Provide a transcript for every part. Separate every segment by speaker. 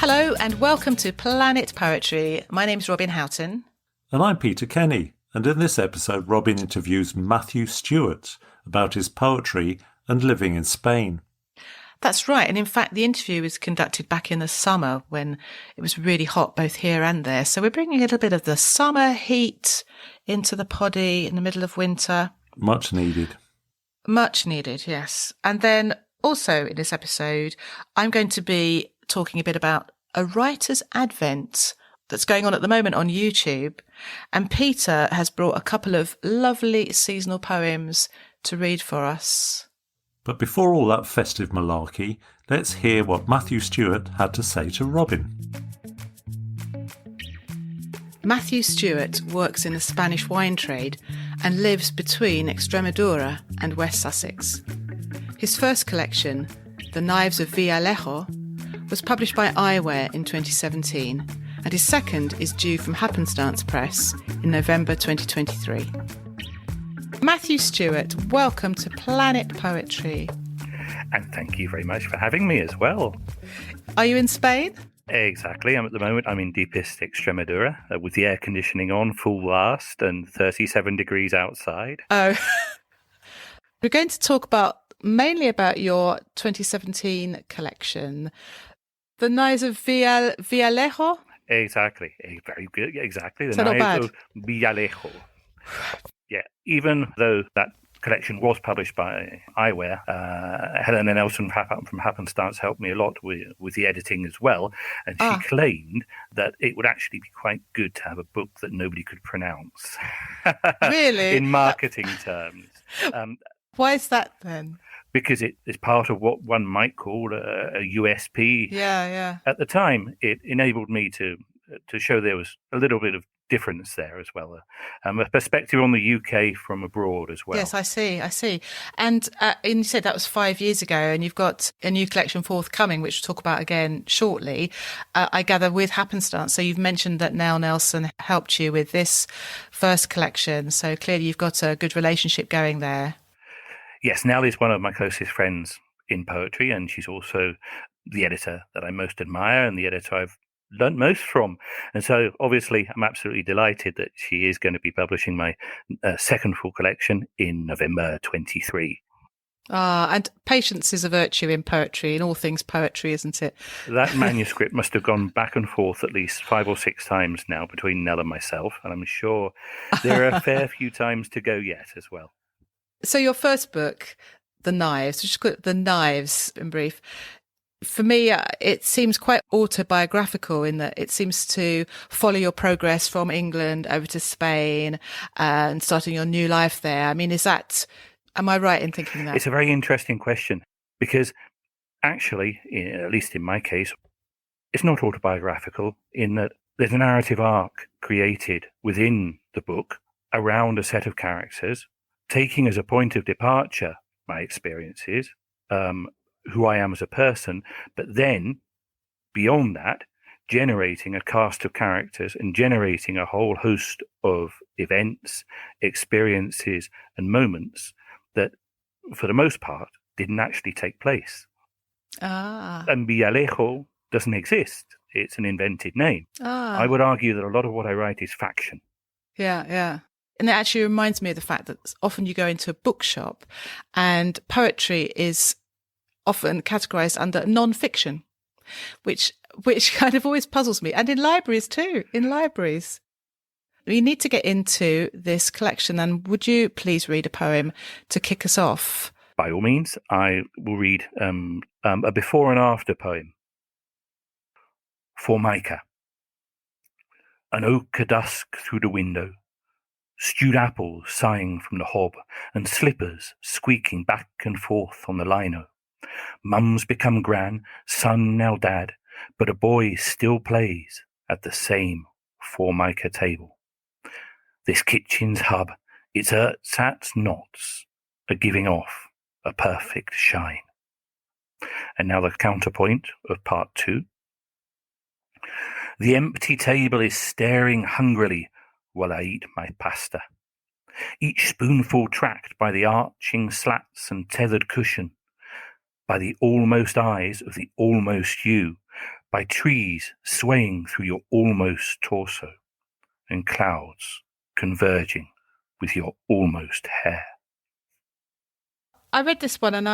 Speaker 1: Hello and welcome to Planet Poetry. My name's Robin Houghton.
Speaker 2: And I'm Peter Kenny, and in this episode Robin interviews Matthew Stewart about his poetry and living in Spain.
Speaker 1: That's right, and in fact the interview was conducted back in the summer when it was really hot both here and there. So we're bringing a little bit of the summer heat into the poddy in the middle of winter.
Speaker 2: Much needed.
Speaker 1: Much needed, yes. And then also in this episode, I'm going to be talking a bit about a writer's advent that's going on at the moment on YouTube. And Peter has brought a couple of lovely seasonal poems to read for us.
Speaker 2: But before all that festive malarkey, let's hear what Matthew Stewart had to say to Robin.
Speaker 1: Matthew Stewart works in the Spanish wine trade and lives between Extremadura and West Sussex. His first collection, The Knives of Villalejo, was published by Eyewear in 2017, and his second is due from Happenstance Press in November 2023. Matthew Stewart, welcome to Planet Poetry.
Speaker 3: And thank you very much for having me as well.
Speaker 1: Are you in Spain?
Speaker 3: Exactly. At the moment, I'm in deepest Extremadura with the air conditioning on full blast and 37 degrees outside.
Speaker 1: Oh, we're going to talk mainly about your 2017 collection, The Knives of Villalejo.
Speaker 3: Exactly. Very good. Exactly. The
Speaker 1: So not
Speaker 3: Knives
Speaker 1: bad.
Speaker 3: of Villalejo. Yeah. Even though that collection was published by Eyewear, Helena Nelson from Happenstance helped me a lot with the editing as well, and she claimed that it would actually be quite good to have a book that nobody could pronounce.
Speaker 1: Really?
Speaker 3: In marketing terms.
Speaker 1: Why is that then?
Speaker 3: Because it is part of what one might call a USP.
Speaker 1: Yeah.
Speaker 3: At the time, it enabled me to show there was a little bit of difference there as well, a perspective on the UK from abroad as well.
Speaker 1: Yes, I see. And you said that was 5 years ago, and you've got a new collection forthcoming, which we'll talk about again shortly, I gather, with Happenstance. So you've mentioned that Nell Nelson helped you with this first collection, so clearly you've got a good relationship going there.
Speaker 3: Yes, Nell is one of my closest friends in poetry, and she's also the editor that I most admire and the editor I've learnt most from. And so obviously I'm absolutely delighted that she is going to be publishing my second full collection in November 23.
Speaker 1: And patience is a virtue in poetry, in all things poetry, isn't it?
Speaker 3: That manuscript must have gone back and forth at least 5 or 6 times now between Nell and myself, and I'm sure there are a fair few times to go yet as well.
Speaker 1: So your first book, The Knives, just call it The Knives in brief. For me, it seems quite autobiographical in that it seems to follow your progress from England over to Spain and starting your new life there. I mean, am I right in thinking that?
Speaker 3: It's a very interesting question because actually, at least in my case, it's not autobiographical in that there's a narrative arc created within the book around a set of characters, taking as a point of departure my experiences, who I am as a person, but then beyond that, generating a cast of characters and generating a whole host of events, experiences, and moments that, for the most part, didn't actually take place. And Villalejo doesn't exist. It's an invented name. I would argue that a lot of what I write is faction.
Speaker 1: Yeah. And it actually reminds me of the fact that often you go into a bookshop and poetry is often categorized under non-fiction, which kind of always puzzles me. And in libraries too, We need to get into this collection, and would you please read a poem to kick us off?
Speaker 3: By all means, I will read a before and after poem. Formica. An ochre dusk through the window, stewed apples sighing from the hob, and slippers squeaking back and forth on the lino. Mum's become gran, son now dad, but a boy still plays at the same Formica table. This kitchen's hub, its ersatz knots, are giving off a perfect shine. And now the counterpoint of part 2. The empty table is staring hungrily while I eat my pasta, each spoonful tracked by the arching slats and tethered cushion, by the almost eyes of the almost you, by trees swaying through your almost torso, and clouds converging with your almost hair.
Speaker 1: I read this one and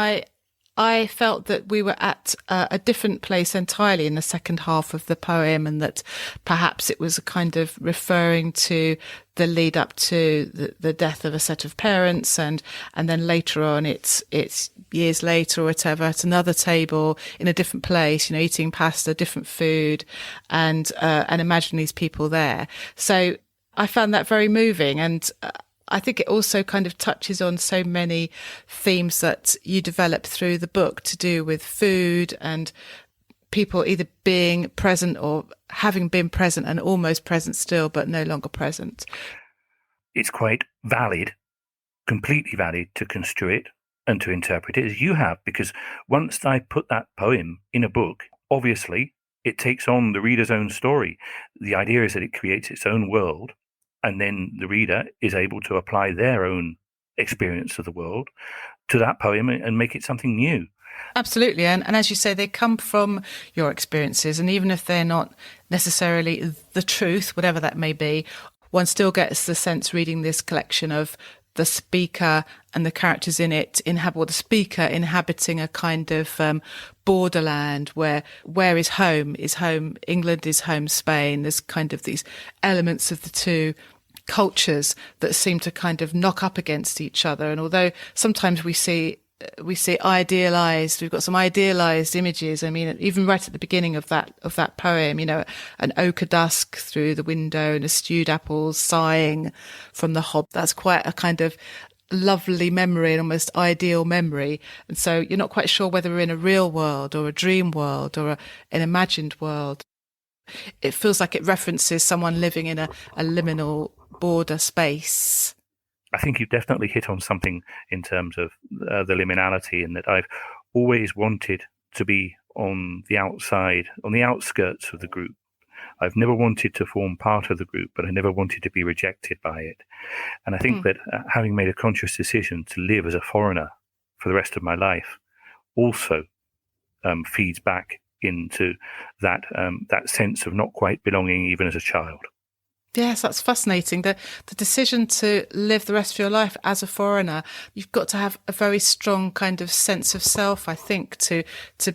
Speaker 1: I felt that we were at a different place entirely in the second half of the poem, and that perhaps it was a kind of referring to the lead up to the death of a set of parents, and then later on it's years later or whatever at another table in a different place, eating pasta, different food, and imagine these people there. So I found that very moving, and I think it also kind of touches on so many themes that you develop through the book to do with food and people either being present or having been present and almost present still, but no longer present.
Speaker 3: It's quite valid, completely valid, to construe it and to interpret it as you have, because once I put that poem in a book, obviously it takes on the reader's own story. The idea is that it creates its own world, and then the reader is able to apply their own experience of the world to that poem and make it something new.
Speaker 1: Absolutely. And as you say, they come from your experiences. And even if they're not necessarily the truth, whatever that may be, one still gets the sense reading this collection of the speaker and the characters in it, the speaker inhabiting a kind of borderland where is home, England is home, Spain. There's kind of these elements of the two cultures that seem to kind of knock up against each other. And although sometimes we see idealized, we've got some idealized images. I mean, even right at the beginning of that poem, an ochre dusk through the window and a stewed apple sighing from the hob. That's quite a kind of lovely memory, an almost ideal memory. And so you're not quite sure whether we're in a real world or a dream world or an imagined world. It feels like it references someone living in a liminal border space.
Speaker 3: I think you've definitely hit on something in terms of the liminality, in that I've always wanted to be on the outside, on the outskirts of the group. I've never wanted to form part of the group, but I never wanted to be rejected by it. And I think that having made a conscious decision to live as a foreigner for the rest of my life also feeds back into that sense of not quite belonging even as a child.
Speaker 1: Yes, that's fascinating. The decision to live the rest of your life as a foreigner, you've got to have a very strong kind of sense of self, I think, to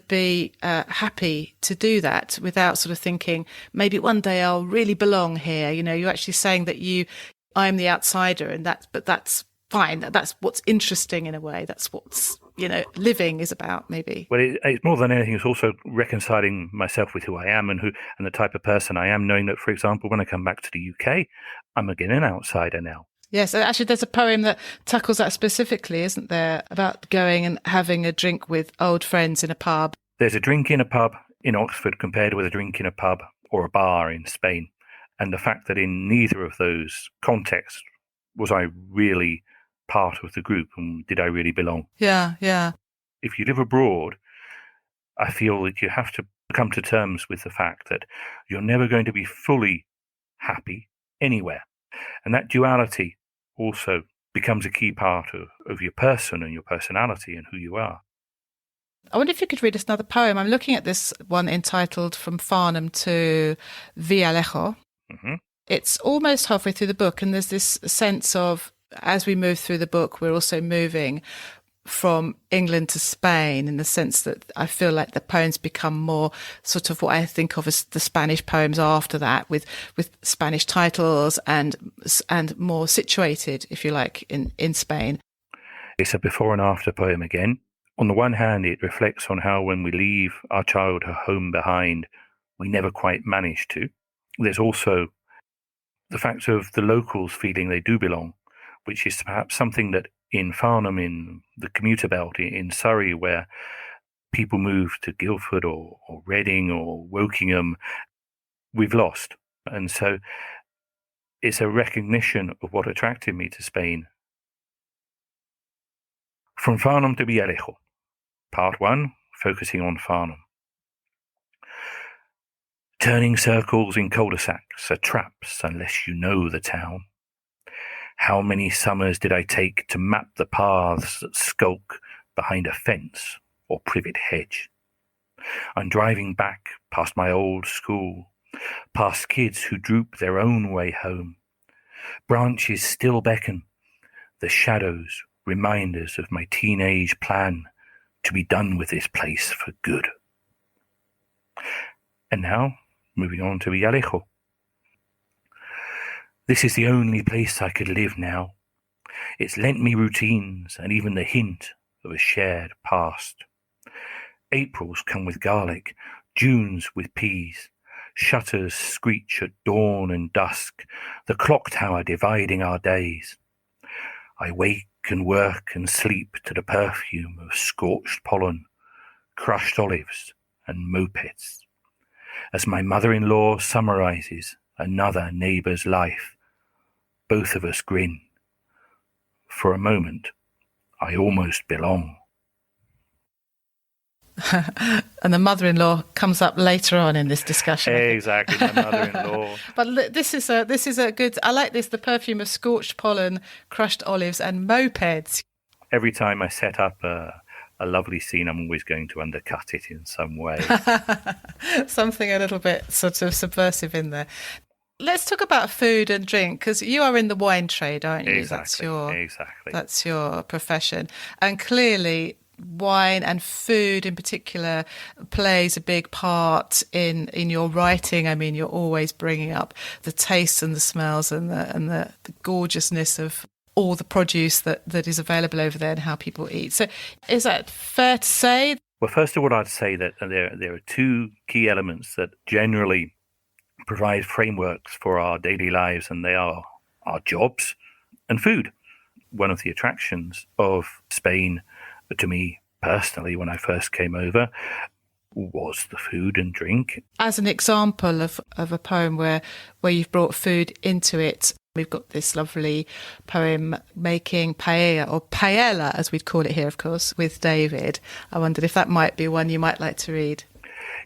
Speaker 1: be happy to do that without sort of thinking, maybe one day I'll really belong here. You're actually saying that I'm the outsider, and that's fine. That's what's interesting in a way. That's what's, living is about, maybe.
Speaker 3: Well, it's more than anything, it's also reconciling myself with who I am and the type of person I am, knowing that, for example, when I come back to the UK, I'm again an outsider now.
Speaker 1: Yes, actually, there's a poem that tackles that specifically, isn't there, about going and having a drink with old friends in a pub.
Speaker 3: There's a drink in a pub in Oxford compared with a drink in a pub or a bar in Spain. And the fact that in neither of those contexts was I really part of the group, and did I really belong?
Speaker 1: Yeah.
Speaker 3: If you live abroad, I feel that you have to come to terms with the fact that you're never going to be fully happy anywhere. And that duality also becomes a key part of your person and your personality and who you are.
Speaker 1: I wonder if you could read us another poem. I'm looking at this one entitled From Farnham to Villarejo.
Speaker 3: Mm-hmm.
Speaker 1: It's almost halfway through the book, and there's this sense of, as we move through the book, we're also moving from England to Spain, in the sense that I feel like the poems become more sort of what I think of as the Spanish poems after that, with Spanish titles and more situated, if you like, in Spain.
Speaker 3: It's a before and after poem again. On the one hand, it reflects on how when we leave our childhood home behind, we never quite manage to. There's also the fact of the locals feeling they do belong, which is perhaps something that in Farnham, in the commuter belt, in Surrey, where people move to Guildford or Reading or Wokingham, we've lost. And so it's a recognition of what attracted me to Spain. From Farnham to Villarejo, Part 1, focusing on Farnham. Turning circles in cul-de-sacs are traps unless you know the town. How many summers did I take to map the paths that skulk behind a fence or privet hedge? I'm driving back past my old school, past kids who droop their own way home. Branches still beckon, the shadows reminders of my teenage plan to be done with this place for good. And now, moving on to Villarejo. This is the only place I could live now. It's lent me routines and even the hint of a shared past. Aprils come with garlic, Junes with peas. Shutters screech at dawn and dusk, the clock tower dividing our days. I wake and work and sleep to the perfume of scorched pollen, crushed olives and mopeds. As my mother-in-law summarizes another neighbour's life, both of us grin. For a moment, I almost belong.
Speaker 1: And the mother-in-law comes up later on in this discussion.
Speaker 3: Exactly, my mother-in-law.
Speaker 1: But this is a good. I like this. The perfume of scorched pollen, crushed olives, and mopeds.
Speaker 3: Every time I set up a lovely scene, I'm always going to undercut it in some way.
Speaker 1: Something a little bit sort of subversive in there. Let's talk about food and drink, because you are in the wine trade, aren't you?
Speaker 3: Exactly.
Speaker 1: That's your profession, and clearly wine and food in particular plays a big part in your writing. I mean, you're always bringing up the tastes and the smells and the gorgeousness of all the produce that is available over there and how people eat. So is that fair to say?
Speaker 3: Well, first of all, I'd say that there are two key elements that generally provide frameworks for our daily lives, and they are our jobs and food. One of the attractions of Spain to me personally when I first came over was the food and drink. As
Speaker 1: an example of a poem where you've brought food into it, we've got this lovely poem, Making Paella, or Paella as we'd call it here, of course, with David. I wondered if that might be one you might like to read.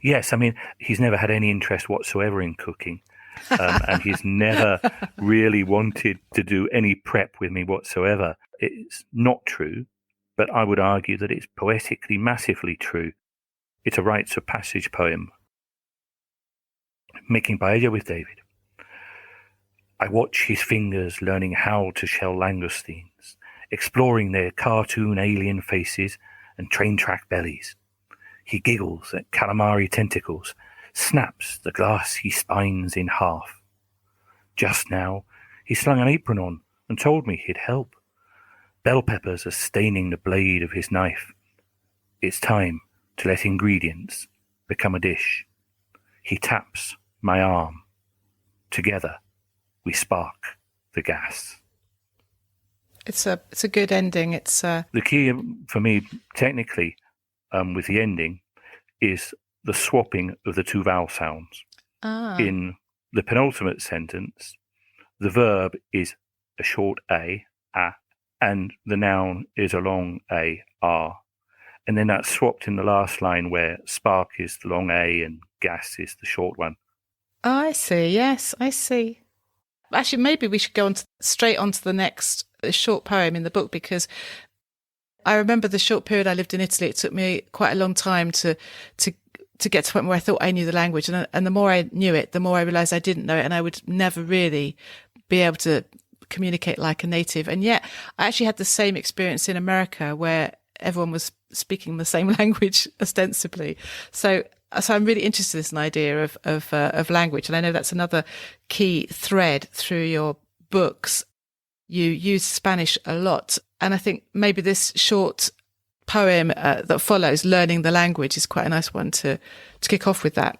Speaker 3: Yes, I mean, he's never had any interest whatsoever in cooking. And he's never really wanted to do any prep with me whatsoever. It's not true, but I would argue that it's poetically massively true. It's a rites of passage poem. Making Paella with David. I watch his fingers learning how to shell langoustines, exploring their cartoon alien faces and train track bellies. He giggles at calamari tentacles, snaps the glass he spines in half. Just now, he slung an apron on and told me he'd help. Bell peppers are staining the blade of his knife. It's time to let ingredients become a dish. He taps my arm. Together, we spark the gas.
Speaker 1: It's a good ending.
Speaker 3: The key for me, technically, with the ending, is the swapping of the two vowel sounds. In the penultimate sentence, the verb is a short a, and the noun is a long a, r. And then that's swapped in the last line where spark is the long a and gas is the short one.
Speaker 1: Oh, I see. Yes, I see. Actually, maybe we should go straight on to the next short poem in the book, because I remember the short period I lived in Italy. It took me quite a long time to get to the point where I thought I knew the language. And the more I knew it, the more I realised I didn't know it, and I would never really be able to communicate like a native. And yet I actually had the same experience in America, where everyone was speaking the same language ostensibly. So I'm really interested in this idea of language. And I know that's another key thread through your books. You use Spanish a lot. And I think maybe this short poem that follows, Learning the Language, is quite a nice one to kick off with that.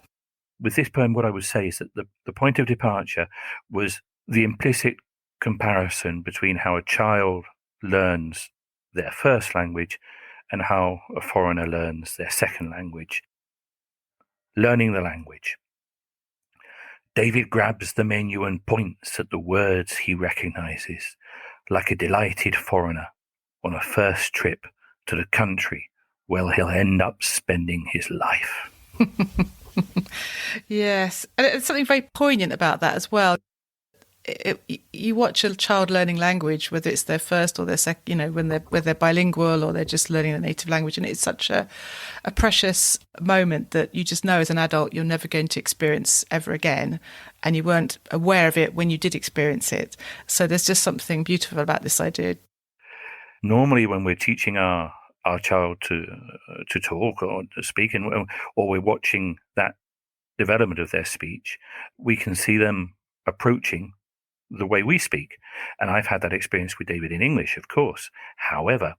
Speaker 3: With this poem, what I would say is that the point of departure was the implicit comparison between how a child learns their first language and how a foreigner learns their second language. Learning the language. David grabs the menu and points at the words he recognizes, like a delighted foreigner on a first trip to the country where he'll end up spending his life.
Speaker 1: Yes, and it's something very poignant about that as well. you watch a child learning language, whether it's their first or their second, when they're bilingual or they're just learning a native language, and it's such a precious moment that you just know as an adult you're never going to experience ever again, and you weren't aware of it when you did experience it. So there's just something beautiful about this idea.
Speaker 3: Normally, when we're teaching our child to talk or to speak, or we're watching that development of their speech, we can see them approaching the way we speak. And I've had that experience with David in English, of course. However,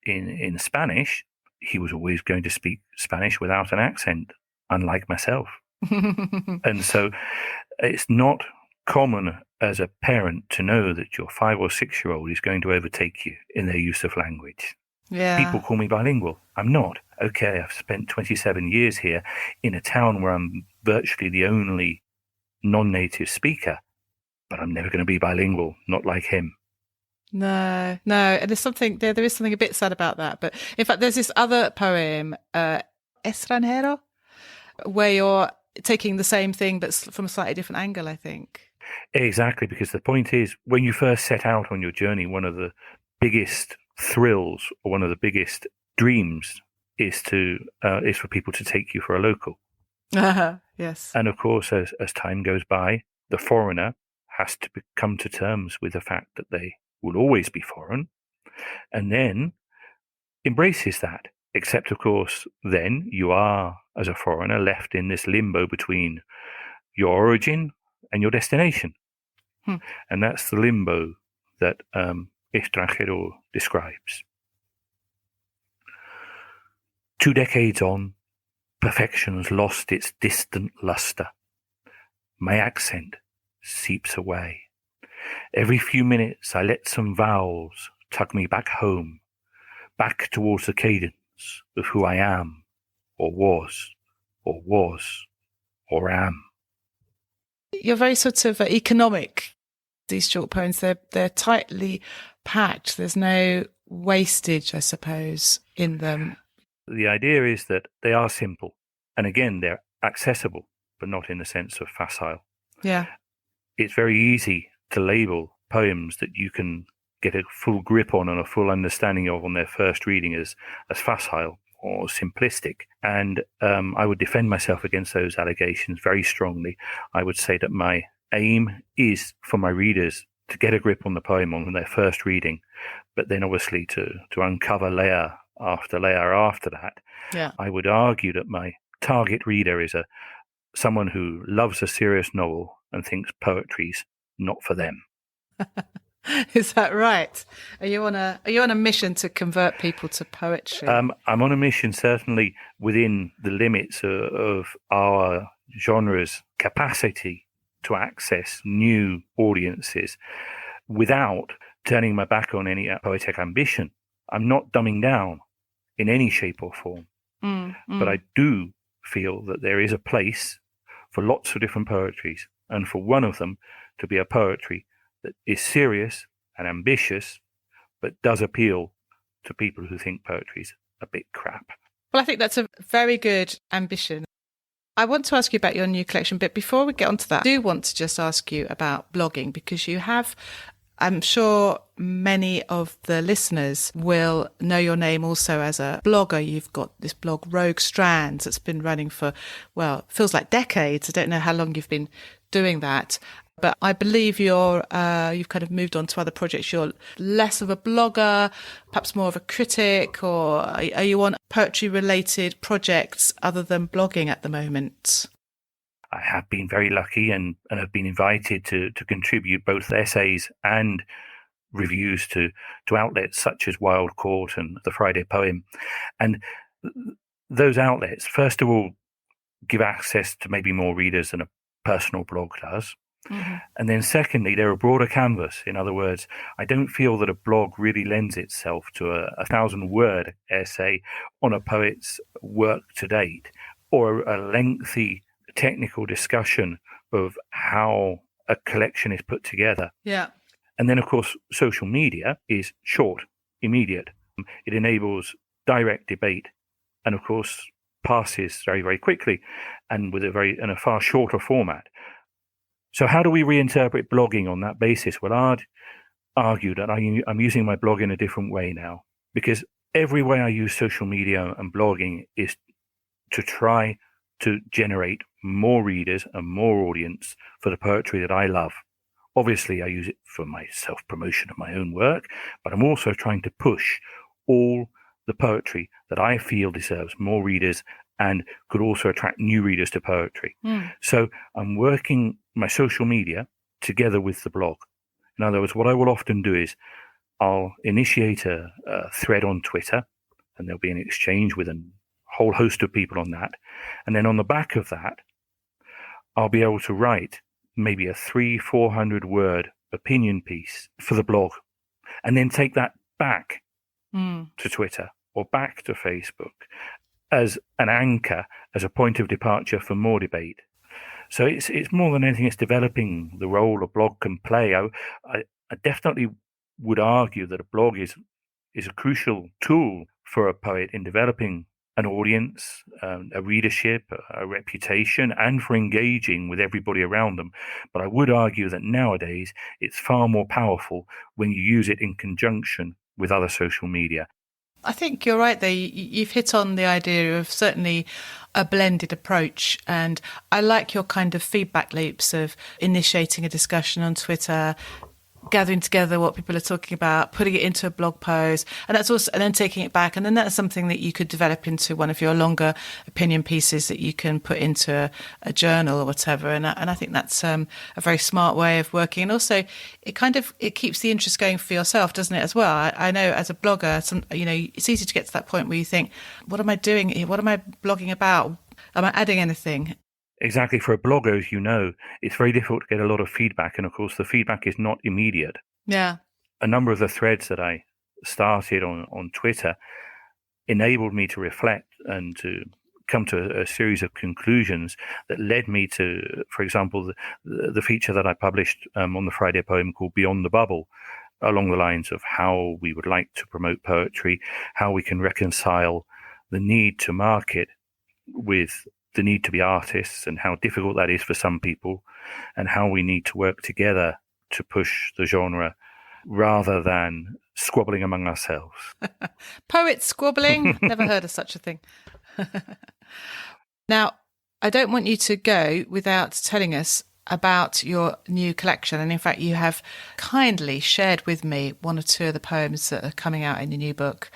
Speaker 3: in Spanish, he was always going to speak Spanish without an accent, unlike myself. And so it's not common as a parent to know that your 5 or 6 year old is going to overtake you in their use of language.
Speaker 1: Yeah.
Speaker 3: People call me bilingual. I'm not. Okay, I've spent 27 years here in a town where I'm virtually the only non-native speaker, but I'm never going to be bilingual, not like him.
Speaker 1: No. And there's something there is something a bit sad about that. But in fact, there's this other poem, Extranjero, where you're taking the same thing but from a slightly different angle, I think.
Speaker 3: Exactly, because the point is, when you first set out on your journey, one of the biggest thrills or one of the biggest dreams is for people to take you for a local.
Speaker 1: Yes.
Speaker 3: And of course, as time goes by, the foreigner has to come to terms with the fact that they will always be foreign, and then embraces that. Except, of course, then you are, as a foreigner, left in this limbo between your origin and your destination. And that's the limbo that Extranjero describes. 2 decades on, perfection's lost its distant luster. My accent seeps away. Every few minutes I let some vowels tug me back home, back towards the cadence of who I am, or was, or am.
Speaker 1: You're very sort of economic, these short poems. They're tightly packed. There's no wastage, I suppose, in them.
Speaker 3: The idea is that they are simple. And again, they're accessible, but not in the sense of facile.
Speaker 1: Yeah.
Speaker 3: It's very easy to label poems that you can get a full grip on and a full understanding of on their first reading as facile or simplistic. And I would defend myself against those allegations very strongly. I would say that my aim is for my readers to get a grip on the poem on their first reading, but then obviously to uncover layer after layer after that.
Speaker 1: Yeah.
Speaker 3: I would argue that my target reader is someone who loves a serious novel and thinks poetry's not for them.
Speaker 1: Is that right? Are you on a mission to convert people to poetry?
Speaker 3: I'm on a mission, certainly within the limits of our genre's capacity to access new audiences without turning my back on any poetic ambition. I'm not dumbing down in any shape or form, but I do feel that there is a place for lots of different poetries, and for one of them to be a poetry that is serious and ambitious, but does appeal to people who think poetry's a bit crap.
Speaker 1: Well, I think that's a very good ambition. I want to ask you about your new collection, but before we get onto that, I do want to just ask you about blogging, because you have, I'm sure many of the listeners will know your name also as a blogger. You've got this blog, Rogue Strands, that's been running for, well, it feels like decades. I don't know how long you've been doing that, but I believe you've kind of moved on to other projects. You're less of a blogger, perhaps more of a critic, or are you on poetry-related projects other than blogging at the moment?
Speaker 3: I have been very lucky and have been invited to contribute both essays and reviews to outlets such as Wild Court and The Friday Poem. And those outlets, first of all, give access to maybe more readers than a personal blog does. Mm-hmm. And then secondly, they're a broader canvas. In other words, I don't feel that a blog really lends itself to a 1,000-word essay on a poet's work to date, or a lengthy technical discussion of how a collection is put together.
Speaker 1: Yeah.
Speaker 3: And then, of course, social media is short, immediate. It enables direct debate and, of course, passes very, very quickly and with a far shorter format. So how do we reinterpret blogging on that basis? Well, I'd argue that I'm using my blog in a different way now, because every way I use social media and blogging is to try to generate more readers and more audience for the poetry that I love. Obviously, I use it for my self-promotion of my own work, but I'm also trying to push all the poetry that I feel deserves more readers and could also attract new readers to poetry. So I'm working my social media together with the blog. In other words, what I will often do is I'll initiate a thread on Twitter, and there'll be an exchange with a whole host of people on that. And then on the back of that, I'll be able to write maybe a 300-400 word opinion piece for the blog, and then take that back to Twitter or back to Facebook as an anchor, as a point of departure for more debate. So it's more than anything, it's developing the role a blog can play. I definitely would argue that a blog is a crucial tool for a poet in developing an audience, a readership, a reputation, and for engaging with everybody around them. But I would argue that nowadays it's far more powerful when you use it in conjunction with other social media.
Speaker 1: I think you're right there. You've hit on the idea of certainly a blended approach. And I like your kind of feedback loops of initiating a discussion on Twitter, gathering together what people are talking about, putting it into a blog post, and then taking it back. And then that's something that you could develop into one of your longer opinion pieces that you can put into a journal or whatever. And I think that's a very smart way of working. And also it keeps the interest going for yourself, doesn't it, as well? I know as a blogger, it's easy to get to that point where you think, what am I doing here? What am I blogging about? Am I adding anything?
Speaker 3: Exactly. For a blogger, as you know, it's very difficult to get a lot of feedback. And of course, the feedback is not immediate.
Speaker 1: Yeah.
Speaker 3: A number of the threads that I started on Twitter enabled me to reflect and to come to a series of conclusions that led me to, for example, the feature that I published on the Friday poem called Beyond the Bubble, along the lines of how we would like to promote poetry, how we can reconcile the need to market with the need to be artists, and how difficult that is for some people, and how we need to work together to push the genre rather than squabbling among ourselves.
Speaker 1: Poets squabbling? Never heard of such a thing. Now, I don't want you to go without telling us about your new collection. And in fact, you have kindly shared with me one or two of the poems that are coming out in your new book.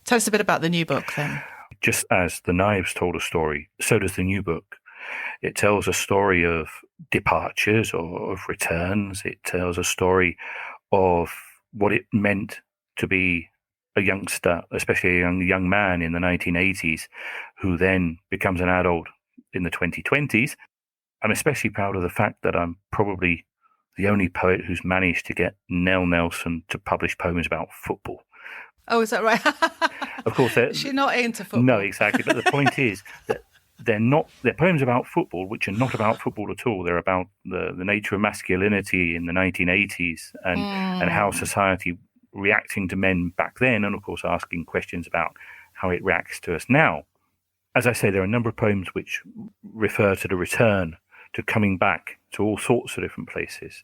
Speaker 1: Tell us a bit about the new book then.
Speaker 3: Just as The Knives told a story, so does the new book. It tells a story of departures or of returns. It tells a story of what it meant to be a youngster, especially a young man in the 1980s, who then becomes an adult in the 2020s. I'm especially proud of the fact that I'm probably the only poet who's managed to get Nell Nelson to publish poems about football.
Speaker 1: Oh, is that right?
Speaker 3: Of course,
Speaker 1: she's not into football.
Speaker 3: No, exactly. But the point is that they're poems about football, which are not about football at all. They're about the nature of masculinity in the 1980s and how society reacting to men back then, and of course asking questions about how it reacts to us now. As I say, there are a number of poems which refer to the return, to coming back to all sorts of different places.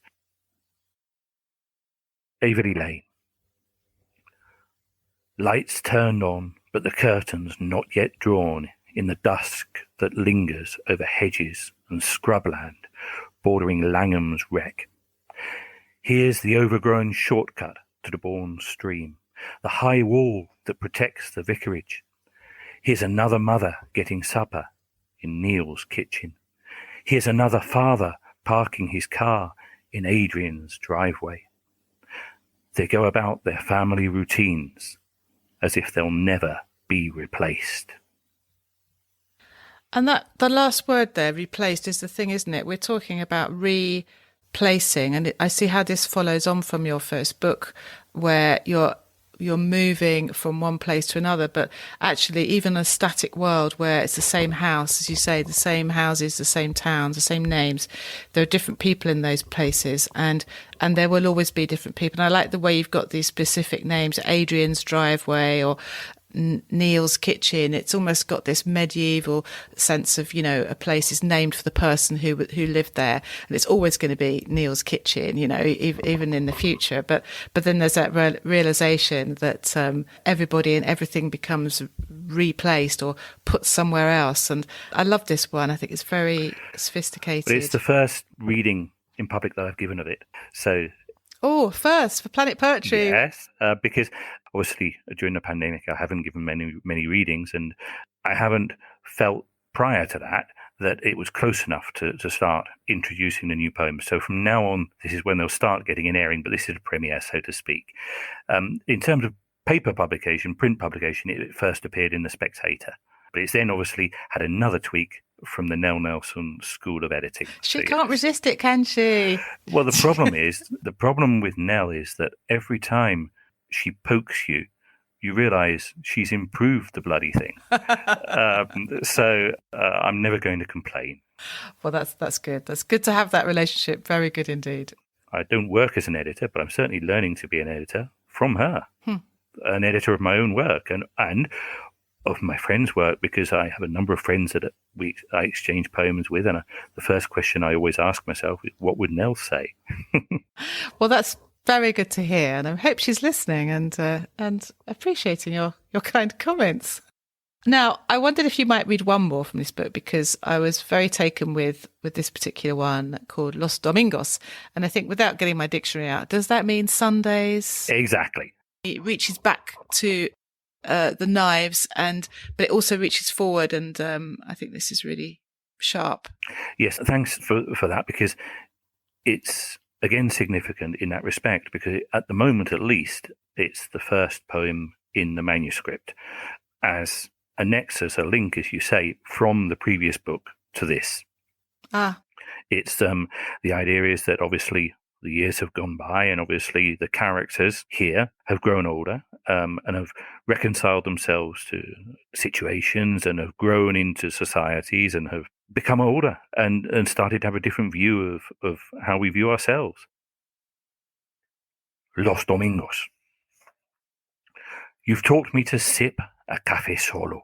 Speaker 3: Averley Lane. Lights turned on, but the curtains not yet drawn, in the dusk that lingers over hedges and scrubland bordering Langham's wreck. Here's the overgrown shortcut to the Bourne stream, the high wall that protects the vicarage. Here's another mother getting supper in Neil's kitchen. Here's another father parking his car in Adrian's driveway. They go about their family routines as if they'll never be replaced.
Speaker 1: And the last word there, replaced, is the thing, isn't it? We're talking about replacing, and I see how this follows on from your first book, where you're moving from one place to another, but actually even a static world where it's the same house, as you say, the same houses, the same towns, the same names, there are different people in those places, and there will always be different people. And I like the way you've got these specific names, Adrian's driveway, or Neil's kitchen. It's almost got this medieval sense of, a place is named for the person who lived there, and it's always going to be Neil's kitchen, even in the future. But then there's that realization that everybody and everything becomes replaced or put somewhere else. And I love this one. I think it's very sophisticated.
Speaker 3: But it's the first reading in public that I've given of it. So
Speaker 1: first for Planet Poetry.
Speaker 3: Yes, because obviously during the pandemic I haven't given many readings, and I haven't felt prior to that it was close enough to start introducing the new poems. So from now on, this is when they'll start getting an airing, but this is a premiere, so to speak. In terms of paper publication, print publication, it first appeared in The Spectator, but it's then obviously had another tweak from the Nell Nelson School of Editing.
Speaker 1: She can't resist it, can she?
Speaker 3: Well, the problem with Nell is that every time she pokes you, you realise she's improved the bloody thing. So I'm never going to complain.
Speaker 1: Well, that's good. That's good to have that relationship. Very good indeed.
Speaker 3: I don't work as an editor, but I'm certainly learning to be an editor from her. An editor of my own work and of my friends' work, because I have a number of friends that I exchange poems with, and the first question I always ask myself is, what would Nell say?
Speaker 1: Well, that's very good to hear, and I hope she's listening and appreciating your kind comments. Now, I wondered if you might read one more from this book, because I was very taken with this particular one called Los Domingos, and I think, without getting my dictionary out, does that mean Sundays?
Speaker 3: Exactly.
Speaker 1: It reaches back to the knives, but it also reaches forward, and I think this is really sharp.
Speaker 3: Yes, thanks for that, because it's again significant in that respect, because at the moment at least it's the first poem in the manuscript, as a nexus, a link, as you say, from the previous book to this. It's the idea is that obviously the years have gone by, and obviously the characters here have grown older and have reconciled themselves to situations and have grown into societies and have become older and started to have a different view of how we view ourselves. Los Domingos. You've taught me to sip a café solo,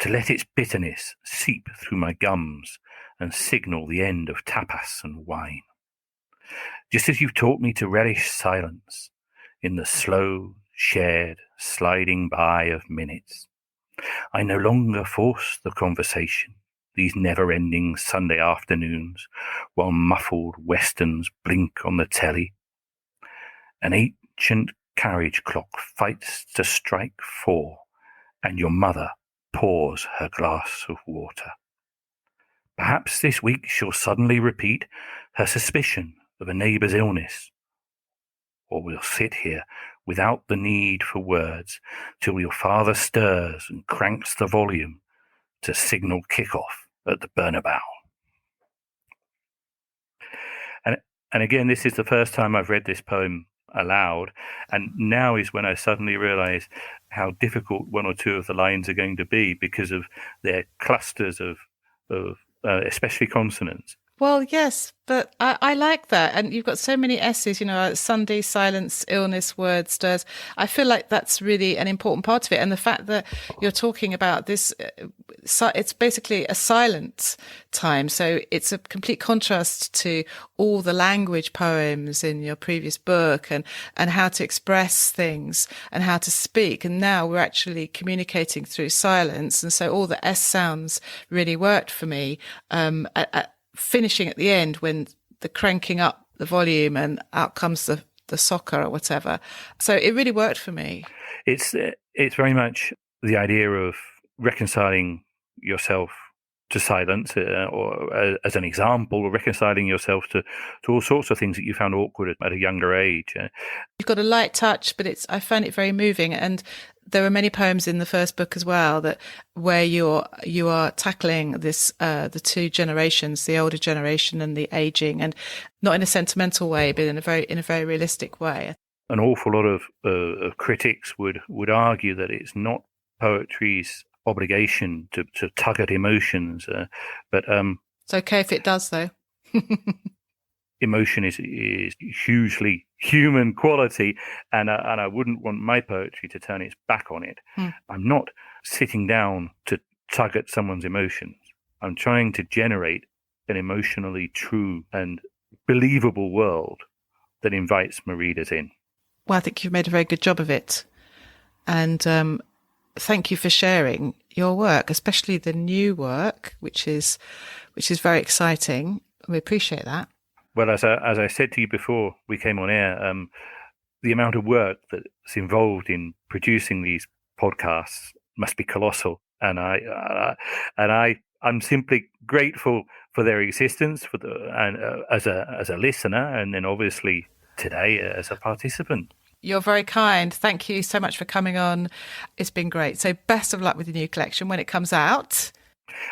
Speaker 3: to let its bitterness seep through my gums and signal the end of tapas and wine. Just as you've taught me to relish silence in the slow, shared, sliding by of minutes. I no longer force the conversation, these never-ending Sunday afternoons, while muffled westerns blink on the telly. An ancient carriage clock fights to strike 4, and your mother pours her glass of water. Perhaps this week she'll suddenly repeat her suspicion of a neighbour's illness, or we'll sit here without the need for words till your father stirs and cranks the volume to signal kick-off at the Bernabeu. And again, this is the first time I've read this poem aloud, and now is when I suddenly realise how difficult one or two of the lines are going to be, because of their clusters of especially consonants.
Speaker 1: Well, yes, but I like that. And you've got so many S's, Sunday, silence, illness, word, stirs. I feel like that's really an important part of it. And the fact that you're talking about this, it's basically a silent time. So it's a complete contrast to all the language poems in your previous book and how to express things and how to speak. And now we're actually communicating through silence. And so all the S sounds really worked for me. Finishing at the end when the cranking up the volume and out comes the soccer or whatever. So it really worked for me.
Speaker 3: It's very much the idea of reconciling yourself to silence, or as an example, reconciling yourself to all sorts of things that you found awkward at a younger age.
Speaker 1: You've got a light touch, but I find it very moving. And there are many poems in the first book as well where you are tackling this the two generations, the older generation and the aging, and not in a sentimental way, but in a very realistic way.
Speaker 3: An awful lot of critics would argue that it's not poetry's obligation to tug at emotions, but
Speaker 1: it's okay if it does, though.
Speaker 3: emotion is hugely human quality, and I wouldn't want my poetry to turn its back on it. I'm not sitting down to tug at someone's emotions. I'm trying to generate an emotionally true and believable world that invites my readers in.
Speaker 1: Well, I think you've made a very good job of it. And thank you for sharing your work, especially the new work, which is very exciting. We appreciate that.
Speaker 3: Well, as I said to you before we came on air, the amount of work that's involved in producing these podcasts must be colossal, and I'm simply grateful for their existence, as a listener, and then obviously today as a participant.
Speaker 1: You're very kind. Thank you so much for coming on. It's been great. So best of luck with the new collection when it comes out.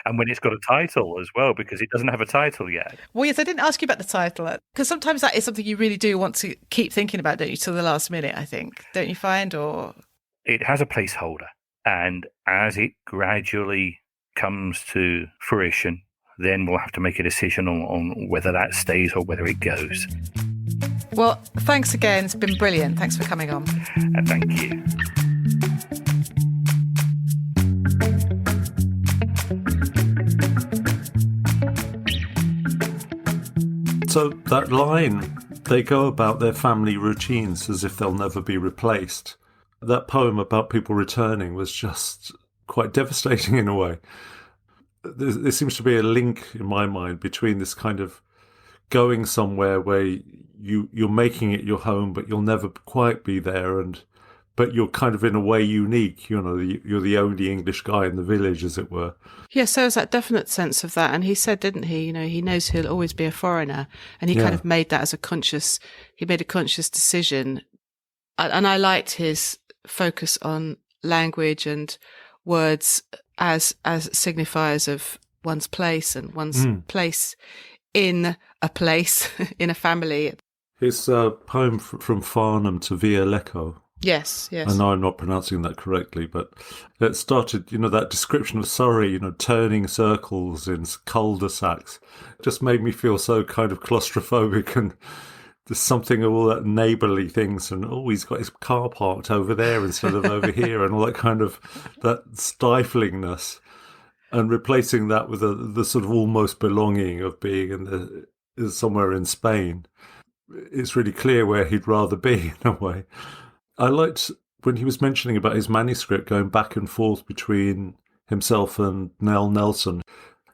Speaker 3: And when it's got a title as well, because it doesn't have a title yet.
Speaker 1: Well, yes, I didn't ask you about the title, because sometimes that is something you really do want to keep thinking about, don't you, till the last minute, I think. Don't you find? Or
Speaker 3: it has a placeholder. And as it gradually comes to fruition, then we'll have to make a decision on whether that stays or whether it goes.
Speaker 1: Well, thanks again. It's been brilliant. Thanks for coming on.
Speaker 3: And thank you.
Speaker 2: So that line, they go about their family routines as if they'll never be replaced. That poem about people returning was just quite devastating in a way. There seems to be a link in my mind between this kind of going somewhere where you're making it your home, but you'll never quite be there, but you're kind of in a way unique. You know, you're the only English guy in the village, as it were.
Speaker 1: Yeah, so there's that definite sense of that. And he said, didn't he, you know, he knows he'll always be a foreigner. And he kind of made that as he made a conscious decision. And I liked his focus on language and words as signifiers of one's place and one's place in a place, in a family.
Speaker 2: His poem from Farnham to Via Lecco.
Speaker 1: Yes. I
Speaker 2: know I'm not pronouncing that correctly, but it started, you know, that description of Surrey, you know, turning circles in cul-de-sacs, just made me feel so kind of claustrophobic, and there's something of all that neighbourly things, and he's got his car parked over there instead of over here, and all that kind of, that stiflingness, and replacing that with the sort of almost belonging of being somewhere in Spain. It's really clear where he'd rather be, in a way. I liked when he was mentioning about his manuscript going back and forth between himself and Nell Nelson.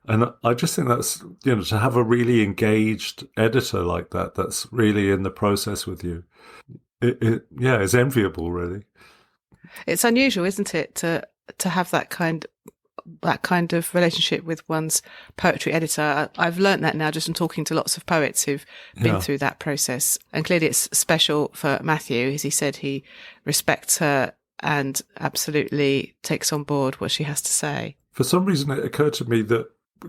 Speaker 2: And I just think that's, you know, to have a really engaged editor like that, that's really in the process with you. It's enviable, really.
Speaker 1: It's unusual, isn't it, to have that kind of relationship with one's poetry editor. I've learnt that now just from talking to lots of poets who've been through that process. And clearly it's special for Matthew. As he said, he respects her and absolutely takes on board what she has to say. For some reason, it occurred to me that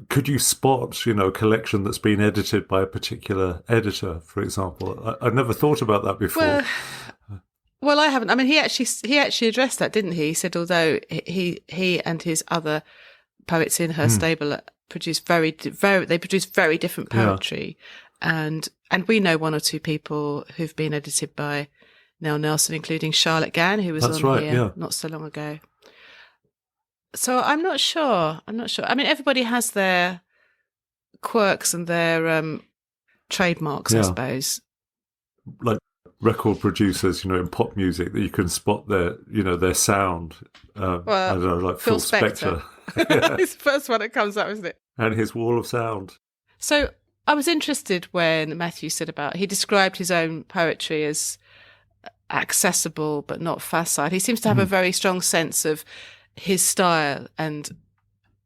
Speaker 1: could you spot, you know, a collection that's been edited by a particular editor, for example? I'd never thought about that before. Well, I haven't. I mean, he actually addressed that, didn't he? He said although he and his other poets in her stable produce very different poetry, and we know one or two people who've been edited by Nell Nelson, including Charlotte Gann, who was here not so long ago. So I'm not sure. I mean, everybody has their quirks and their trademarks, I suppose. Like record producers, you know, in pop music, that you can spot their sound. I don't know, like Phil Spector. It's the first one that comes up, isn't it? And his wall of sound. So I was interested when Matthew said he described his own poetry as accessible but not facile. He seems to have a very strong sense of his style and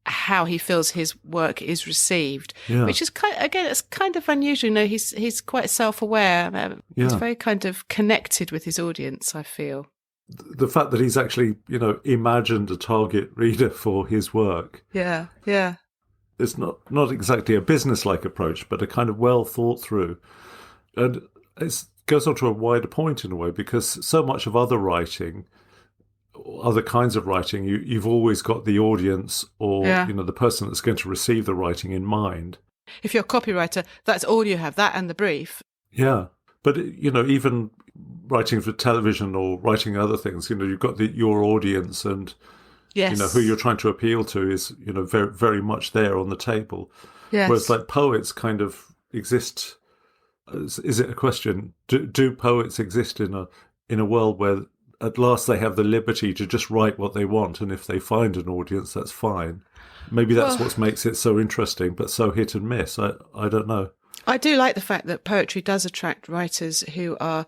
Speaker 1: how he feels his work is received, which is it's kind of unusual. You know, he's quite self-aware. He's very kind of connected with his audience, I feel. The fact that he's actually, you know, imagined a target reader for his work. Yeah. It's not exactly a business-like approach, but a kind of well thought through. And it goes on to a wider point in a way, because so much of other writing, other kinds of writing, you've always got the audience or you know, the person that's going to receive the writing in mind. If you're a copywriter, that's all you have, that and the brief.
Speaker 2: Yeah. But, even writing for television or writing other things, you've got your audience and,
Speaker 1: Yes.
Speaker 2: who you're trying to appeal to is, very, very much there on the table.
Speaker 1: Yes.
Speaker 2: Whereas like poets kind of exist. Is it a question? Do poets exist in a world where at last they have the liberty to just write what they want, and if they find an audience, that's fine. Maybe that's what makes it so interesting, but so hit and miss. I don't know.
Speaker 1: I do like the fact that poetry does attract writers who are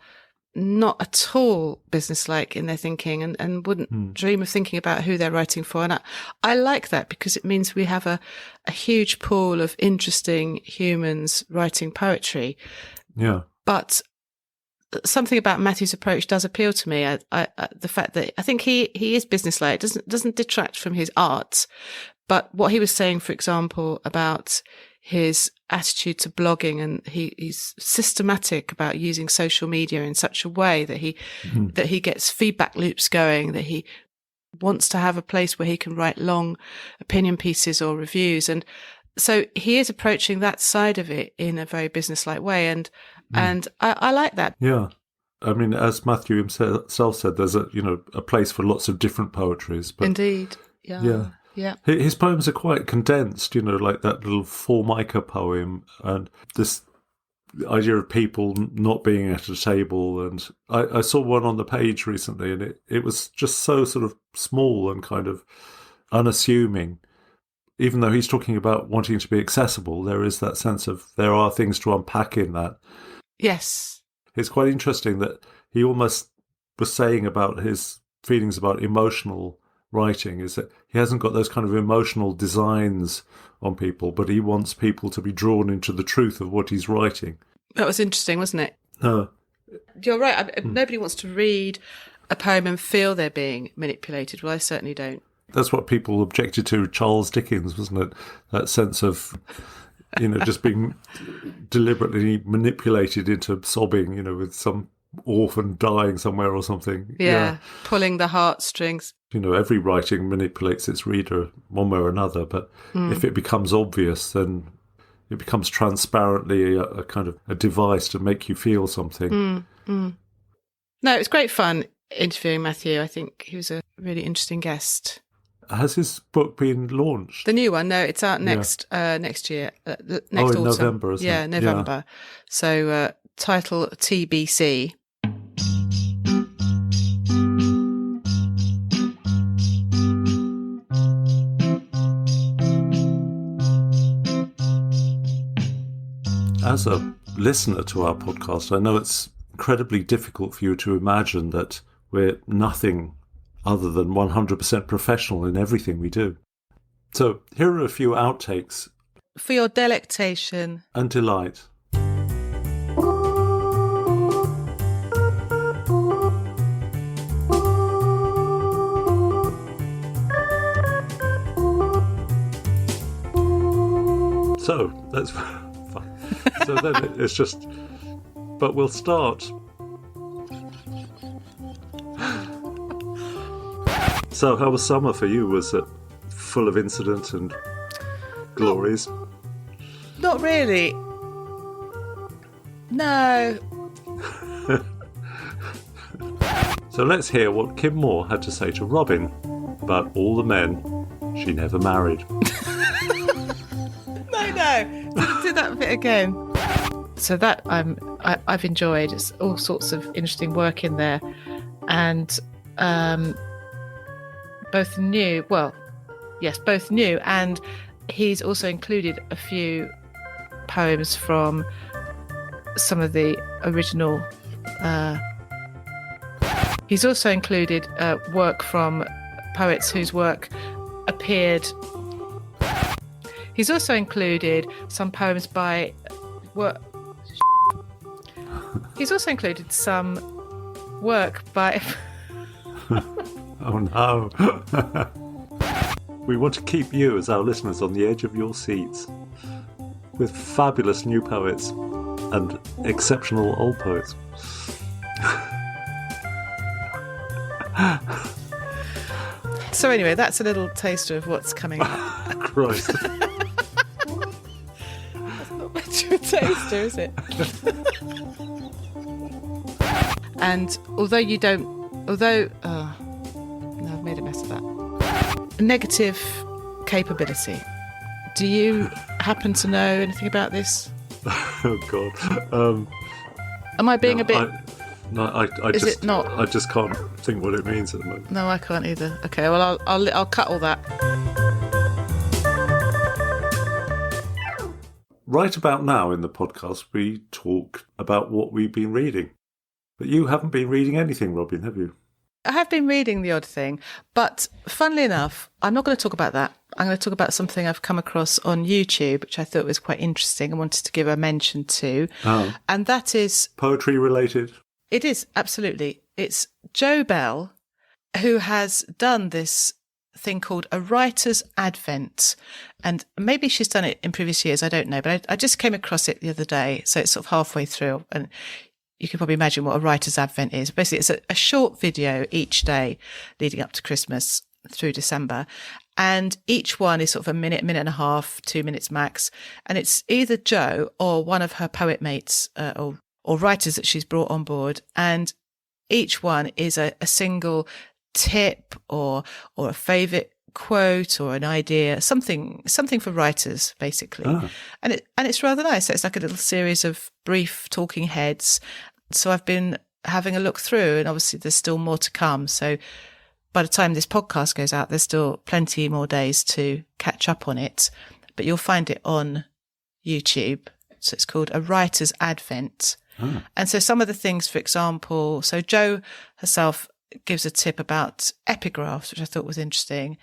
Speaker 1: not at all businesslike in their thinking and wouldn't dream of thinking about who they're writing for. And I like that because it means we have a huge pool of interesting humans writing poetry.
Speaker 2: Yeah.
Speaker 1: But something about Matthew's approach does appeal to me. The fact that I think he is businesslike doesn't detract from his art. But what he was saying, for example, about his attitude to blogging, and he's systematic about using social media in such a way that he gets feedback loops going, that he wants to have a place where he can write long opinion pieces or reviews. And so he is approaching that side of it in a very businesslike way. And I like that.
Speaker 2: Yeah. I mean, as Matthew himself said, there's a place for lots of different poetries. But
Speaker 1: indeed. Yeah. Yeah.
Speaker 2: His poems are quite condensed, like that little Formica poem and this idea of people not being at a table. And I saw one on the page recently, and it was just so sort of small and kind of unassuming. Even though he's talking about wanting to be accessible, there is that sense of there are things to unpack in that.
Speaker 1: Yes.
Speaker 2: It's quite interesting that he almost was saying about his feelings about emotional writing is that he hasn't got those kind of emotional designs on people, but he wants people to be drawn into the truth of what he's writing.
Speaker 1: That was interesting, wasn't it?
Speaker 2: No.
Speaker 1: You're right. Nobody wants to read a poem and feel they're being manipulated. Well, I certainly don't.
Speaker 2: That's what people objected to Charles Dickens, wasn't it? That sense of, just being deliberately manipulated into sobbing, with some orphan dying somewhere or something.
Speaker 1: Yeah. Pulling the heartstrings.
Speaker 2: Every writing manipulates its reader one way or another, but if it becomes obvious, then it becomes transparently a kind of a device to make you feel something.
Speaker 1: No, it was great fun interviewing Matthew. I think he was a really interesting guest.
Speaker 2: Has his book been launched?
Speaker 1: The new one? No, it's out next year. Next
Speaker 2: in
Speaker 1: autumn.
Speaker 2: November, isn't it?
Speaker 1: Yeah, November. Yeah. So title TBC.
Speaker 2: As a listener to our podcast, I know it's incredibly difficult for you to imagine that we're nothing other than 100% professional in everything we do. So here are a few outtakes.
Speaker 1: For your delectation.
Speaker 2: And delight. So that's fine. So then it's just, but we'll start. So how was summer for you? Was it full of incident and glories?
Speaker 1: Not really. No.
Speaker 2: So let's hear what Kim Moore had to say to Robin about all the men she never married.
Speaker 1: No. Do that bit again. So that I've enjoyed. It's all sorts of interesting work in there, and both new, and he's also included a few poems from some of the original. He's also included work from poets whose work appeared. He's also included some poems by He's also included some work by.
Speaker 2: Oh no. We want to keep you as our listeners on the edge of your seats with fabulous new poets and exceptional old poets.
Speaker 1: So anyway, that's a little taster of what's coming up.
Speaker 2: Christ.
Speaker 1: taster, is it? And although no, I've made a mess of that. Negative capability. Do you happen to know anything about this?
Speaker 2: Oh God.
Speaker 1: Am I being a bit?
Speaker 2: Is
Speaker 1: it not?
Speaker 2: I just can't think what it means at the moment.
Speaker 1: No, I can't either. Okay, well, I'll cut all that.
Speaker 2: Right about now in the podcast, we talk about what we've been reading. But you haven't been reading anything, Robin, have you?
Speaker 1: I have been reading the odd thing, but funnily enough, I'm not going to talk about that. I'm going to talk about something I've come across on YouTube, which I thought was quite interesting and wanted to give a mention to.
Speaker 2: Oh.
Speaker 1: And that is...
Speaker 2: Poetry related?
Speaker 1: It is, absolutely. It's Jo Bell, who has done this thing called A Writer's Advent. And maybe she's done it in previous years, I don't know, but I just came across it the other day. So it's sort of halfway through, and you can probably imagine what a writer's advent is. Basically, it's a short video each day leading up to Christmas through December. And each one is sort of a minute and a half, 2 minutes max. And it's either Jo or one of her poet mates or writers that she's brought on board. And each one is a single tip or a favourite quote or an idea, something for writers, basically. Oh. And it's rather nice. So it's like a little series of brief talking heads. So I've been having a look through, and obviously there's still more to come. So by the time this podcast goes out, there's still plenty more days to catch up on it. But you'll find it on YouTube. So it's called A Writer's Advent. Oh. And so some of the things, for example, so Jo herself gives a tip about epigraphs, which I thought was interesting.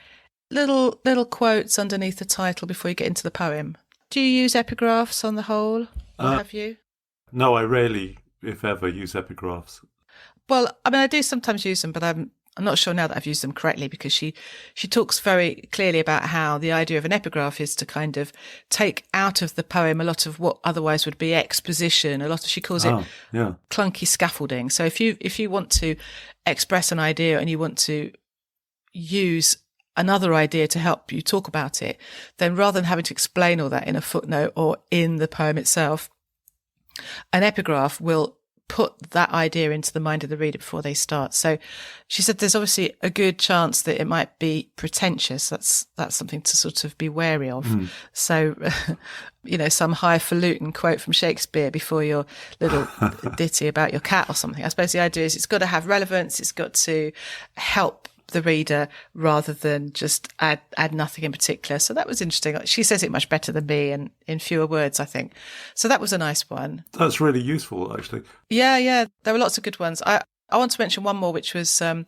Speaker 1: Little quotes underneath the title before you get into the poem. Do you use epigraphs on the whole? Or have you?
Speaker 2: No, I rarely, if ever, use epigraphs.
Speaker 1: Well, I mean, I do sometimes use them, but I'm not sure now that I've used them correctly, because she talks very clearly about how the idea of an epigraph is to kind of take out of the poem a lot of what otherwise would be exposition. She calls it clunky scaffolding. So if you want to express an idea and you want to use another idea to help you talk about it, then rather than having to explain all that in a footnote or in the poem itself, an epigraph will put that idea into the mind of the reader before they start. So she said there's obviously a good chance that it might be pretentious. That's something to sort of be wary of. Mm. So, some highfalutin quote from Shakespeare before your little ditty about your cat or something. I suppose the idea is it's got to have relevance. It's got to help the reader rather than just add nothing in particular. So that was interesting. She says it much better than me and in fewer words, I think. So that was a nice one.
Speaker 2: That's really useful, actually.
Speaker 1: Yeah. There were lots of good ones. I want to mention one more, which was, actually,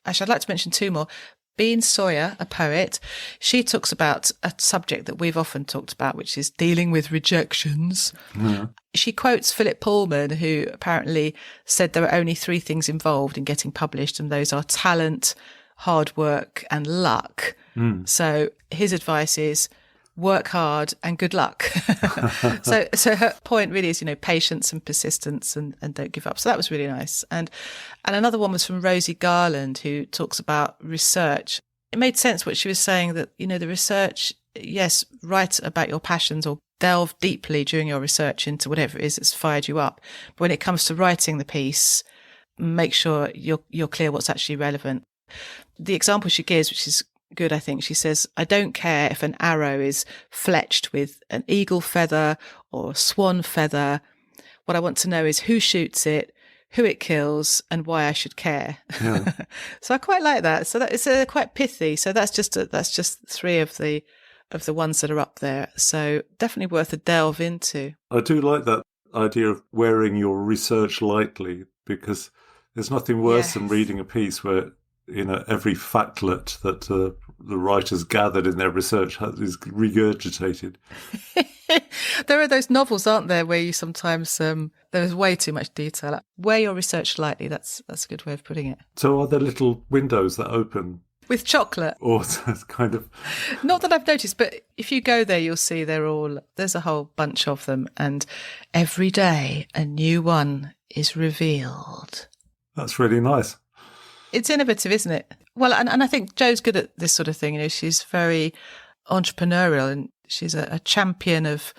Speaker 1: I'd like to mention two more. Bean Sawyer, a poet, she talks about a subject that we've often talked about, which is dealing with rejections. Yeah. She quotes Philip Pullman, who apparently said there are only three things involved in getting published, and those are talent, hard work and luck. Mm. So his advice is work hard and good luck. So her point really is, patience and persistence and don't give up. So that was really nice. And another one was from Rosie Garland, who talks about research. It made sense what she was saying, that, the research, yes, write about your passions or delve deeply during your research into whatever it is that's fired you up. But when it comes to writing the piece, make sure you're clear what's actually relevant. The example she gives, which is good, I think, she says, I don't care if an arrow is fletched with an eagle feather or a swan feather. What I want to know is who shoots it, who it kills, and why I should care. Yeah. So I quite like that. So that it's quite pithy. So that's just three of the ones that are up there. So definitely worth a delve into.
Speaker 2: I do like that idea of wearing your research lightly, because there's nothing worse than reading a piece where every factlet that the writers gathered in their research is regurgitated.
Speaker 1: There are those novels, aren't there, where you sometimes there's way too much detail. Wear your research lightly. That's a good way of putting it.
Speaker 2: So are there little windows that open
Speaker 1: with chocolate?
Speaker 2: Or kind of...
Speaker 1: Not that I've noticed, but if you go there, you'll see there's a whole bunch of them, and every day a new one is revealed.
Speaker 2: That's really nice.
Speaker 1: It's innovative, isn't it? Well, and I think Jo's good at this sort of thing. She's very entrepreneurial, and she's a champion of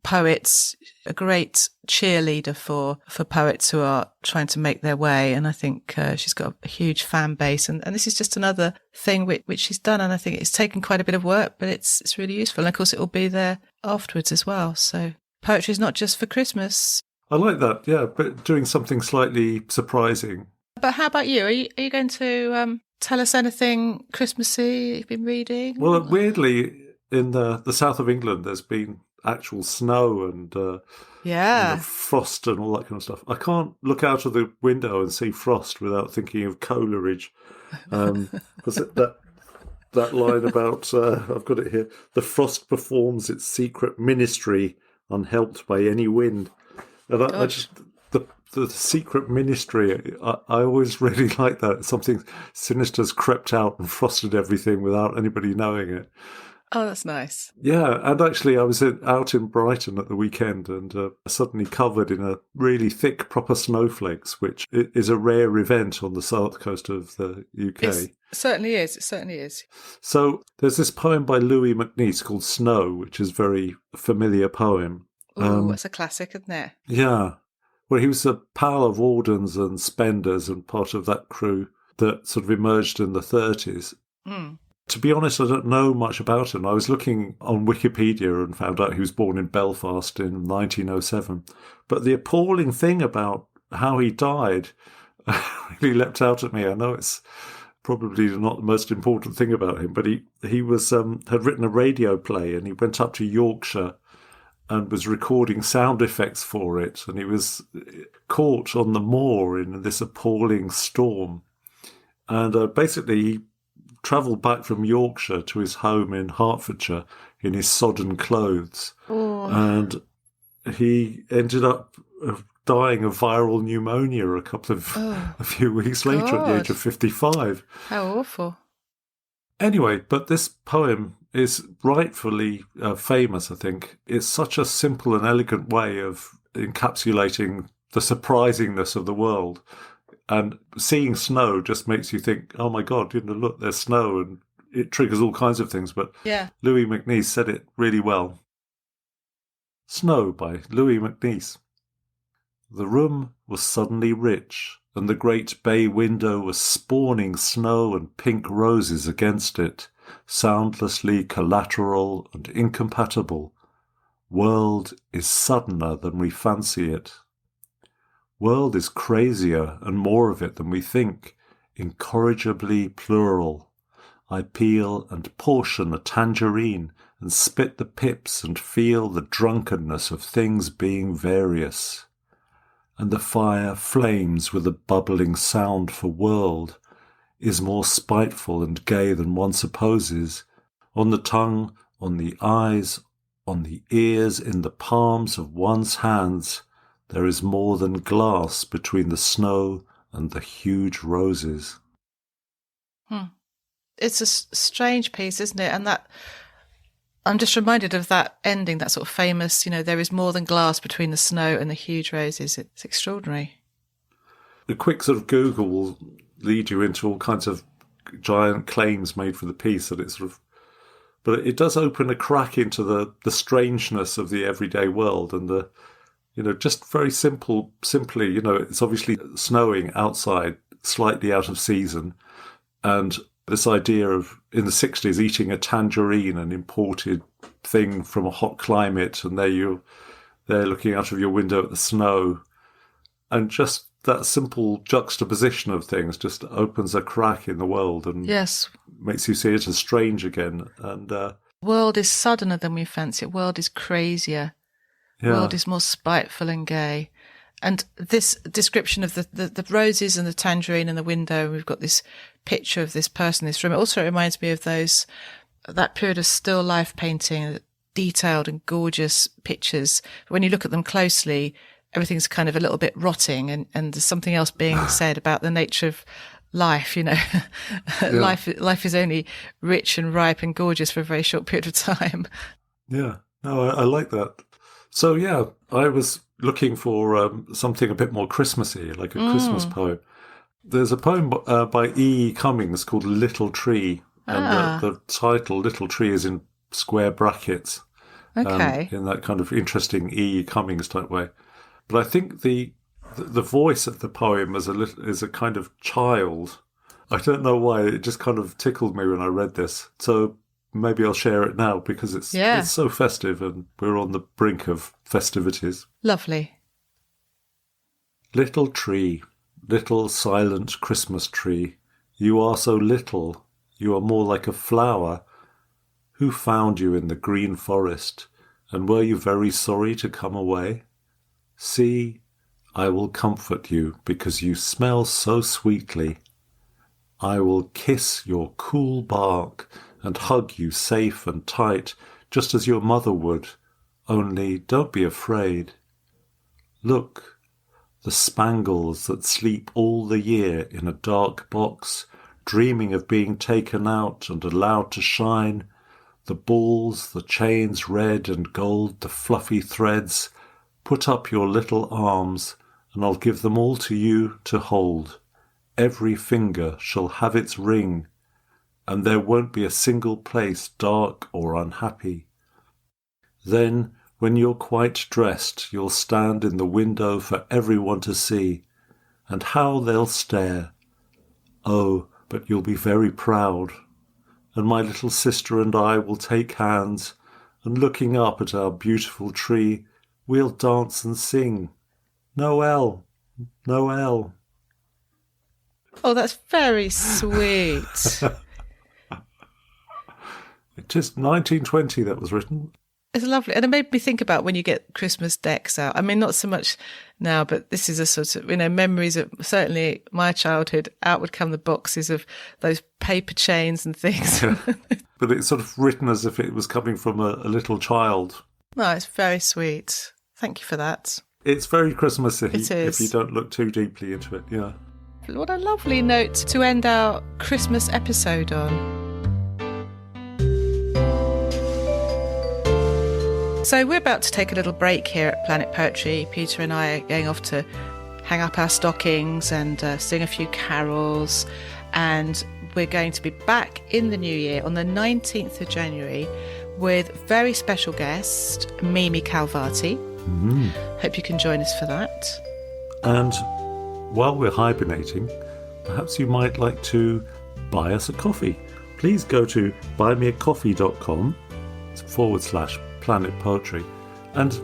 Speaker 1: poets, a great cheerleader for poets who are trying to make their way. And I think she's got a huge fan base. And this is just another thing which she's done. And I think it's taken quite a bit of work, but it's really useful. And of course, it will be there afterwards as well. So poetry is not just for Christmas.
Speaker 2: I like that, yeah, but doing something slightly surprising.
Speaker 1: But how about you? Are you going to tell us anything Christmassy you've been reading?
Speaker 2: Well, weirdly, in the south of England, there's been actual snow and frost and all that kind of stuff. I can't look out of the window and see frost without thinking of Coleridge. Was it that line about, I've got it here, the frost performs its secret ministry unhelped by any wind. And I just, the secret ministry, I always really like that. Something sinister's crept out and frosted everything without anybody knowing it.
Speaker 1: Oh, that's nice.
Speaker 2: Yeah, and actually I was out in Brighton at the weekend and suddenly covered in a really thick, proper snowflakes, which is a rare event on the south coast of the UK.
Speaker 1: It certainly is.
Speaker 2: So there's this poem by Louis MacNeice called Snow, which is a very familiar poem.
Speaker 1: Oh, it's a classic, isn't it?
Speaker 2: Yeah. Well, he was a pal of Audens and Spenders and part of that crew that sort of emerged in the 30s.
Speaker 1: Mm.
Speaker 2: To be honest, I don't know much about him. I was looking on Wikipedia and found out he was born in Belfast in 1907. But the appalling thing about how he died really leapt out at me. I know it's probably not the most important thing about him, but he was had written a radio play and he went up to Yorkshire and was recording sound effects for it. And he was caught on the moor in this appalling storm. And basically he travelled back from Yorkshire to his home in Hertfordshire in his sodden clothes.
Speaker 1: Oh.
Speaker 2: And he ended up dying of viral pneumonia a few weeks later at the age of 55.
Speaker 1: How awful.
Speaker 2: Anyway, but this poem is rightfully famous, I think. It's such a simple and elegant way of encapsulating the surprisingness of the world. And seeing snow just makes you think, oh my God, look, there's snow, and it triggers all kinds of things. But
Speaker 1: yeah.
Speaker 2: Louis MacNeice said it really well. Snow by Louis MacNeice. The room was suddenly rich, and the great bay window was spawning snow and pink roses against it, soundlessly collateral and incompatible. World is suddener than we fancy it. World is crazier and more of it than we think, incorrigibly plural. I peel and portion a tangerine and spit the pips and feel the drunkenness of things being various. And the fire flames with a bubbling sound, for world is more spiteful and gay than one supposes. On the tongue, on the eyes, on the ears, in the palms of one's hands, there is more than glass between the snow and the huge roses.
Speaker 1: It's a strange piece, isn't it? And that I'm just reminded of that ending, that sort of famous, there is more than glass between the snow and the huge roses. It's extraordinary.
Speaker 2: A quick sort of Google will lead you into all kinds of giant claims made for the piece that it's but it does open a crack into the strangeness of the everyday world and the, just very simply, it's obviously snowing outside, slightly out of season, and this idea of, in the 60s, eating a tangerine, an imported thing from a hot climate, and they're looking out of your window at the snow. And just that simple juxtaposition of things just opens a crack in the world and makes you see it as strange again. And
Speaker 1: world is suddener than we fancy it. World is crazier.
Speaker 2: Yeah.
Speaker 1: World is more spiteful and gay. And this description of the roses and the tangerine and the window, we've got this picture of this person in this room. It also reminds me of that period of still life painting, detailed and gorgeous pictures. When you look at them closely, everything's kind of a little bit rotting and there's something else being said about the nature of life, Life is only rich and ripe and gorgeous for a very short period of time.
Speaker 2: Yeah, no, I like that. So, yeah, I was looking for something a bit more Christmassy, like a Christmas poem. There's a poem by E. Cummings called Little Tree, and the title, Little Tree, is in square brackets.
Speaker 1: Okay.
Speaker 2: In that kind of interesting E. Cummings type way. But I think the voice of the poem is a kind of child. I don't know why, it just kind of tickled me when I read this. So maybe I'll share it now because it's so festive and we're on the brink of festivities.
Speaker 1: Lovely.
Speaker 2: Little tree, little silent Christmas tree, you are so little, you are more like a flower. Who found you in the green forest, and were you very sorry to come away? See, I will comfort you because you smell so sweetly. I will kiss your cool bark and hug you safe and tight, just as your mother would, only don't be afraid. Look, the spangles that sleep all the year in a dark box, dreaming of being taken out and allowed to shine, the balls, the chains red and gold, the fluffy threads, put up your little arms, and I'll give them all to you to hold. Every finger shall have its ring, and there won't be a single place dark or unhappy. Then, when you're quite dressed, you'll stand in the window for everyone to see, and how they'll stare. Oh, but you'll be very proud. And my little sister and I will take hands, and looking up at our beautiful tree, we'll dance and sing, Noel, Noel.
Speaker 1: Oh, that's very sweet.
Speaker 2: It is 1920 that was written.
Speaker 1: It's lovely. And it made me think about when you get Christmas decks out. I mean, not so much now, but this is a sort of, memories of certainly my childhood. Out would come the boxes of those paper chains and things.
Speaker 2: But it's sort of written as if it was coming from a little child.
Speaker 1: No, it's very sweet. Thank you for that.
Speaker 2: It's very Christmassy.
Speaker 1: It is.
Speaker 2: If you don't look too deeply into it, yeah.
Speaker 1: What a lovely note to end our Christmas episode on. So we're about to take a little break here at Planet Poetry. Peter and I are going off to hang up our stockings and sing a few carols. And we're going to be back in the new year on the 19th of January with very special guest, Mimi Calvati. Hope you can join us for that. And
Speaker 2: while we're hibernating, perhaps you might like to buy us a coffee. Please go to buymeacoffee.com/Planet Poetry and,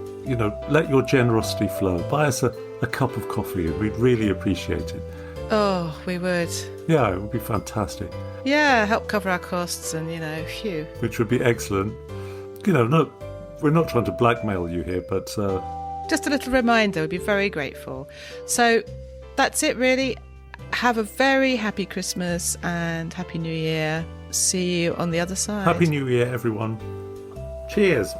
Speaker 2: let your generosity flow. Buy us a cup of coffee and we'd really appreciate it.
Speaker 1: Oh, we would.
Speaker 2: Yeah, it would be fantastic.
Speaker 1: Yeah, help cover our costs and, phew.
Speaker 2: Which would be excellent. No, we're not trying to blackmail you here, but...
Speaker 1: just a little reminder, we'd be very grateful. So that's it, really. Have a very happy Christmas and Happy New Year. See you on the other side.
Speaker 2: Happy New Year, everyone. Cheers.